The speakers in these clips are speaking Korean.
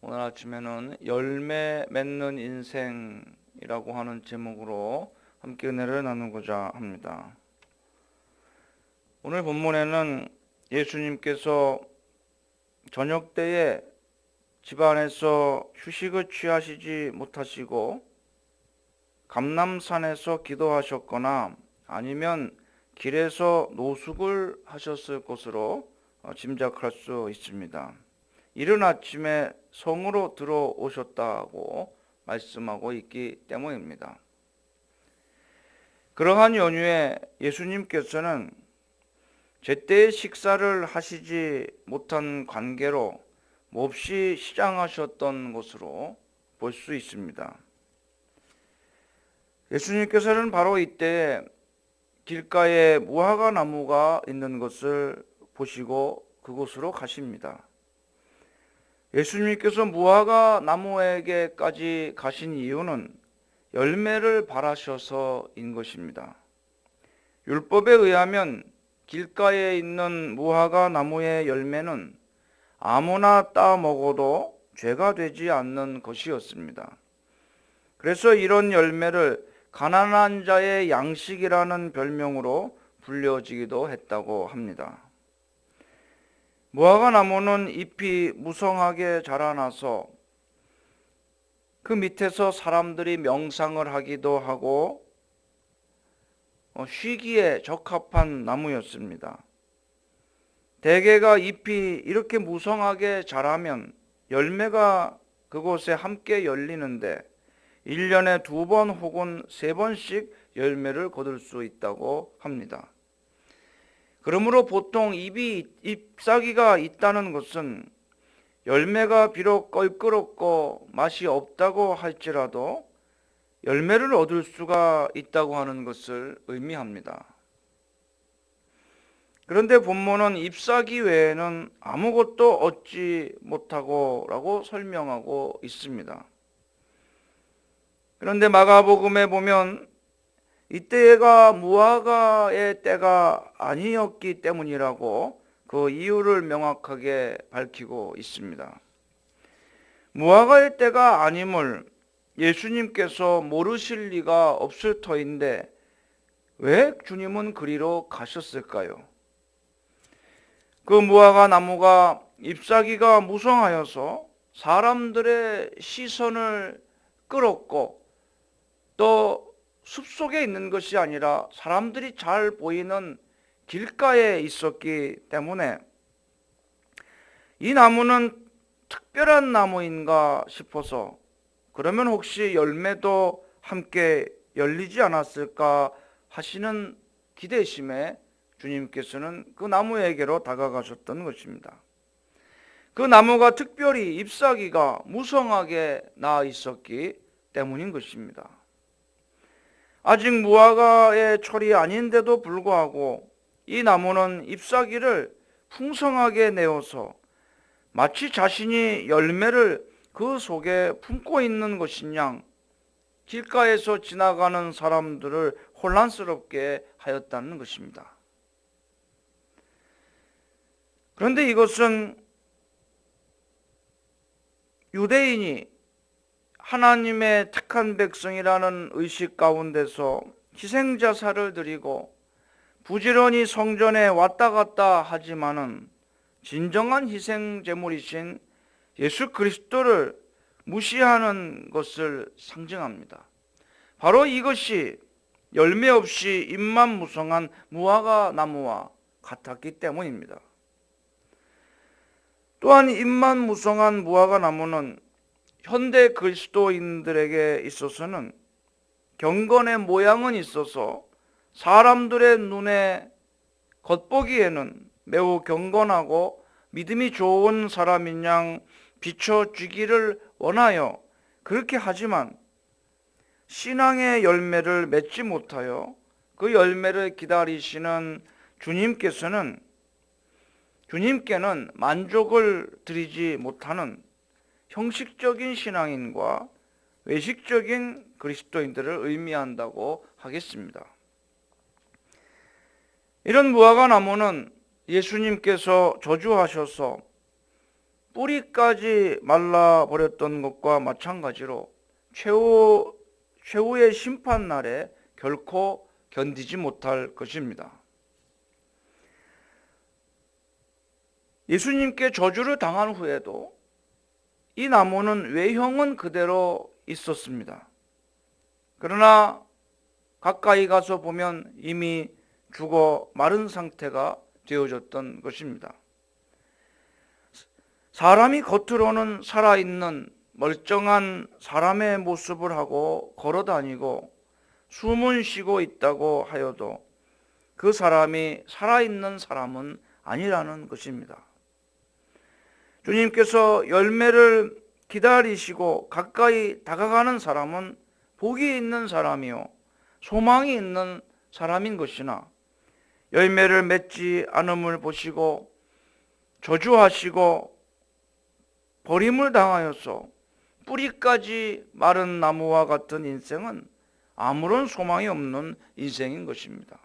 오늘 아침에는 열매 맺는 인생이라고 하는 제목으로 함께 은혜를 나누고자 합니다. 오늘 본문에는 예수님께서 저녁 때에 집안에서 휴식을 취하시지 못하시고 감람산에서 기도하셨거나 아니면 길에서 노숙을 하셨을 것으로 짐작할 수 있습니다. 이른 아침에 성으로 들어오셨다고 말씀하고 있기 때문입니다. 그러한 연휴에 예수님께서는 제때 식사를 하시지 못한 관계로 몹시 시장하셨던 것으로 볼 수 있습니다. 예수님께서는 바로 이때 길가에 무화과 나무가 있는 것을 보시고 그곳으로 가십니다. 예수님께서 무화과 나무에게까지 가신 이유는 열매를 바라셔서인 것입니다. 율법에 의하면 길가에 있는 무화과 나무의 열매는 아무나 따 먹어도 죄가 되지 않는 것이었습니다. 그래서 이런 열매를 가난한 자의 양식이라는 별명으로 불려지기도 했다고 합니다. 무화과 나무는 잎이 무성하게 자라나서 그 밑에서 사람들이 명상을 하기도 하고 쉬기에 적합한 나무였습니다. 대개가 잎이 이렇게 무성하게 자라면 열매가 그곳에 함께 열리는데 1년에 2번 혹은 3번씩 열매를 거둘 수 있다고 합니다. 그러므로 보통 잎사귀가 있다는 것은 열매가 비록 껄끄럽고 맛이 없다고 할지라도 열매를 얻을 수가 있다고 하는 것을 의미합니다. 그런데 본문은 잎사귀 외에는 아무것도 얻지 못하고라고 설명하고 있습니다. 그런데 마가복음에 보면 이때가 무화과의 때가 아니었기 때문이라고 그 이유를 명확하게 밝히고 있습니다. 무화과의 때가 아님을 예수님께서 모르실 리가 없을 터인데 왜 주님은 그리로 가셨을까요? 그 무화과 나무가 잎사귀가 무성하여서 사람들의 시선을 끌었고 또 숲속에 있는 것이 아니라 사람들이 잘 보이는 길가에 있었기 때문에 이 나무는 특별한 나무인가 싶어서 그러면 혹시 열매도 함께 열리지 않았을까 하시는 기대심에 주님께서는 그 나무에게로 다가가셨던 것입니다. 그 나무가 특별히 잎사귀가 무성하게 나 있었기 때문인 것입니다. 아직 무화과의 철이 아닌데도 불구하고 이 나무는 잎사귀를 풍성하게 내어서 마치 자신이 열매를 그 속에 품고 있는 것인 양 길가에서 지나가는 사람들을 혼란스럽게 하였다는 것입니다. 그런데 이것은 유대인이 하나님의 택한 백성이라는 의식 가운데서 희생자사를 드리고 부지런히 성전에 왔다 갔다 하지만은 진정한 희생제물이신 예수 그리스도를 무시하는 것을 상징합니다. 바로 이것이 열매 없이 잎만 무성한 무화과 나무와 같았기 때문입니다. 또한 잎만 무성한 무화과 나무는 현대 그리스도인들에게 있어서는 경건의 모양은 있어서 사람들의 눈에 겉보기에는 매우 경건하고 믿음이 좋은 사람인 양 비춰주기를 원하여 그렇게 하지만 신앙의 열매를 맺지 못하여 그 열매를 기다리시는 주님께는 만족을 드리지 못하는 형식적인 신앙인과 외식적인 그리스도인들을 의미한다고 하겠습니다. 이런 무화과 나무는 예수님께서 저주하셔서 뿌리까지 말라버렸던 것과 마찬가지로 최후의 심판날에 결코 견디지 못할 것입니다. 예수님께 저주를 당한 후에도 이 나무는 외형은 그대로 있었습니다. 그러나 가까이 가서 보면 이미 죽어 마른 상태가 되어졌던 것입니다. 사람이 겉으로는 살아있는 멀쩡한 사람의 모습을 하고 걸어다니고 숨은 쉬고 있다고 하여도 그 사람이 살아있는 사람은 아니라는 것입니다. 주님께서 열매를 기다리시고 가까이 다가가는 사람은 복이 있는 사람이요 소망이 있는 사람인 것이나 열매를 맺지 않음을 보시고 저주하시고 버림을 당하여서 뿌리까지 마른 나무와 같은 인생은 아무런 소망이 없는 인생인 것입니다.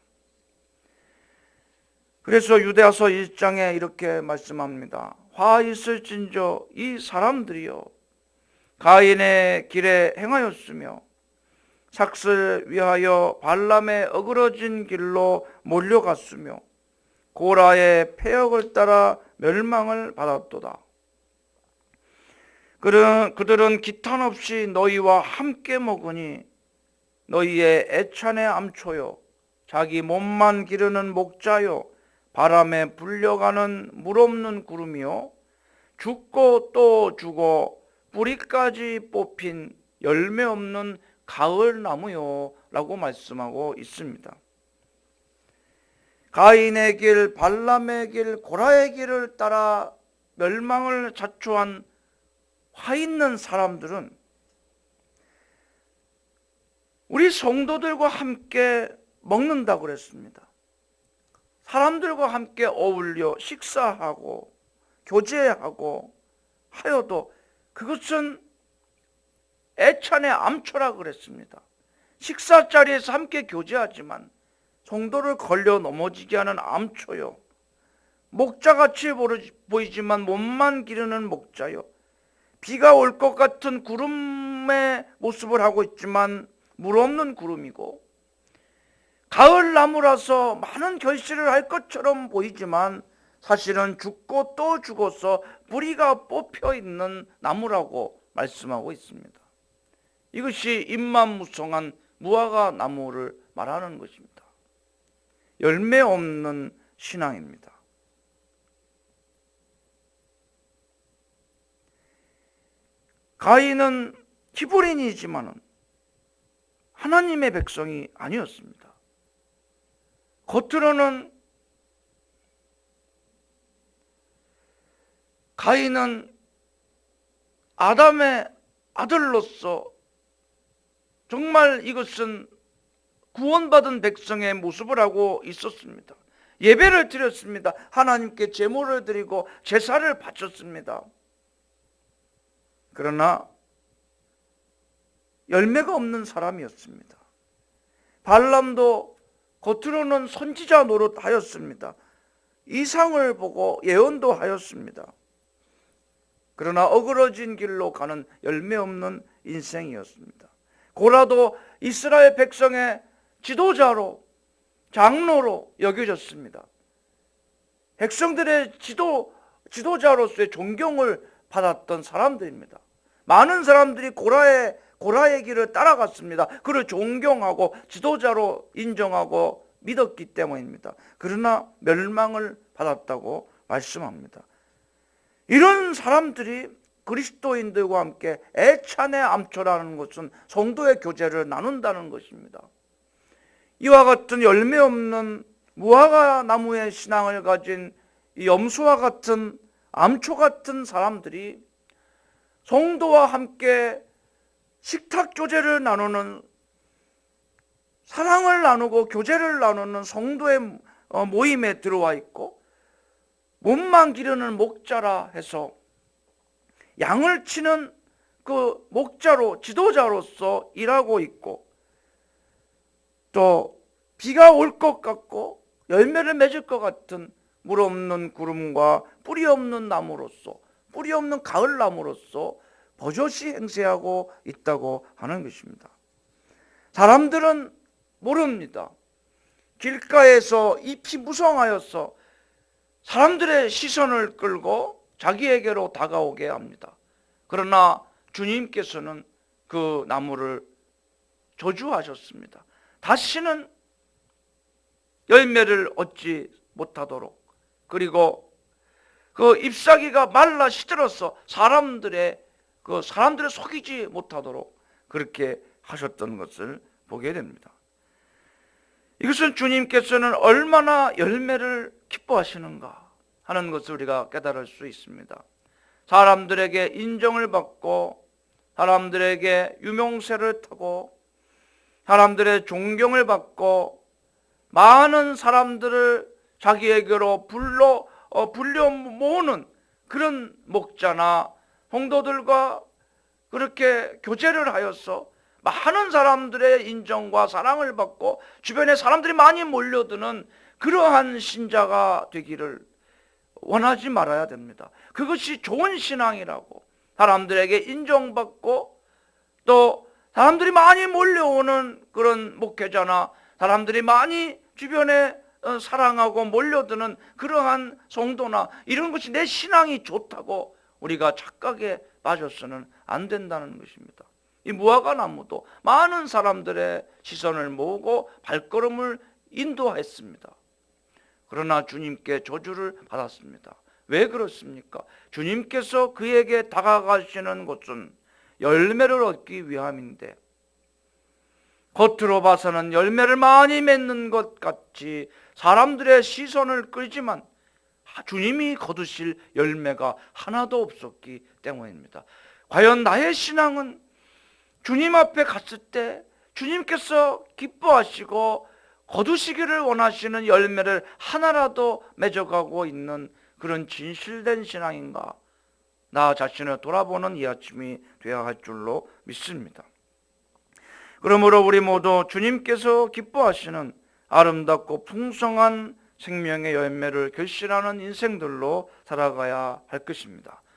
그래서 유대서 1장에 이렇게 말씀합니다. 화 있을진저 이 사람들이여 가인의 길에 행하였으며 삭슬 위하여 발람의 어그러진 길로 몰려갔으며 고라의 패역을 따라 멸망을 받았도다. 그들은 기탄 없이 너희와 함께 먹으니 너희의 애찬의 암초요 자기 몸만 기르는 목자요 바람에 불려가는 물 없는 구름이요 죽고 또 죽어 뿌리까지 뽑힌 열매 없는 가을 나무요 라고 말씀하고 있습니다. 가인의 길, 발람의 길, 고라의 길을 따라 멸망을 자초한 화 있는 사람들은 우리 성도들과 함께 먹는다고 그랬습니다. 사람들과 함께 어울려 식사하고 교제하고 하여도 그것은 애찬의 암초라 그랬습니다. 식사 자리에서 함께 교제하지만 성도를 걸려 넘어지게 하는 암초요. 목자같이 보이지만 몸만 기르는 목자요. 비가 올 것 같은 구름의 모습을 하고 있지만 물 없는 구름이고 가을 나무라서 많은 결실을 할 것처럼 보이지만 사실은 죽고 또 죽어서 뿌리가 뽑혀 있는 나무라고 말씀하고 있습니다. 이것이 잎만무성한 무화과 나무를 말하는 것입니다. 열매 없는 신앙입니다. 가인은 히브리인이지만 하나님의 백성이 아니었습니다. 겉으로는 가인은 아담의 아들로서 정말 이것은 구원받은 백성의 모습을 하고 있었습니다. 예배를 드렸습니다. 하나님께 제물을 드리고 제사를 바쳤습니다. 그러나 열매가 없는 사람이었습니다. 발람도 겉으로는 선지자 노릇하였습니다. 이상을 보고 예언도 하였습니다. 그러나 어그러진 길로 가는 열매 없는 인생이었습니다. 고라도 이스라엘 백성의 지도자로 장로로 여겨졌습니다. 백성들의 지도자로서의 존경을 받았던 사람들입니다. 많은 사람들이 고라의 길을 따라갔습니다. 그를 존경하고 지도자로 인정하고 믿었기 때문입니다. 그러나 멸망을 받았다고 말씀합니다. 이런 사람들이 그리스도인들과 함께 애찬의 암초라는 것은 성도의 교제를 나눈다는 것입니다. 이와 같은 열매 없는 무화과 나무의 신앙을 가진 이 염소와 같은 암초 같은 사람들이 성도와 함께 식탁 교제를 나누는, 사랑을 나누고 교제를 나누는 성도의 모임에 들어와 있고, 몸만 기르는 목자라 해서 양을 치는 그 목자로, 지도자로서 일하고 있고, 또 비가 올 것 같고 열매를 맺을 것 같은 물 없는 구름과 뿌리 없는 나무로서 뿌리 없는 가을나무로서 버젓이 행세하고 있다고 하는 것입니다. 사람들은 모릅니다. 길가에서 잎이 무성하여서 사람들의 시선을 끌고 자기에게로 다가오게 합니다. 그러나 주님께서는 그 나무를 저주하셨습니다. 다시는 열매를 얻지 못하도록, 그리고 그 잎사귀가 말라 시들어서 사람들의 속이지 못하도록 그렇게 하셨던 것을 보게 됩니다. 이것은 주님께서는 얼마나 열매를 기뻐하시는가 하는 것을 우리가 깨달을 수 있습니다. 사람들에게 인정을 받고, 사람들에게 유명세를 타고, 사람들의 존경을 받고, 많은 사람들을 자기에게로 불려 모으는 그런 목자나 성도들과 그렇게 교제를 하여서 많은 사람들의 인정과 사랑을 받고 주변에 사람들이 많이 몰려드는 그러한 신자가 되기를 원하지 말아야 됩니다. 그것이 좋은 신앙이라고, 사람들에게 인정받고 또 사람들이 많이 몰려오는 그런 목회자나 사람들이 많이 주변에 사랑하고 몰려드는 그러한 성도나 이런 것이 내 신앙이 좋다고 우리가 착각에 빠져서는 안 된다는 것입니다. 이 무화과 나무도 많은 사람들의 시선을 모으고 발걸음을 인도했습니다. 그러나 주님께 저주를 받았습니다. 왜 그렇습니까? 주님께서 그에게 다가가시는 것은 열매를 얻기 위함인데, 겉으로 봐서는 열매를 많이 맺는 것 같이 사람들의 시선을 끌지만 주님이 거두실 열매가 하나도 없었기 때문입니다. 과연 나의 신앙은 주님 앞에 갔을 때 주님께서 기뻐하시고 거두시기를 원하시는 열매를 하나라도 맺어가고 있는 그런 진실된 신앙인가? 나 자신을 돌아보는 이 아침이 되어야 할 줄로 믿습니다. 그러므로 우리 모두 주님께서 기뻐하시는 아름답고 풍성한 생명의 열매를 결실하는 인생들로 살아가야 할 것입니다.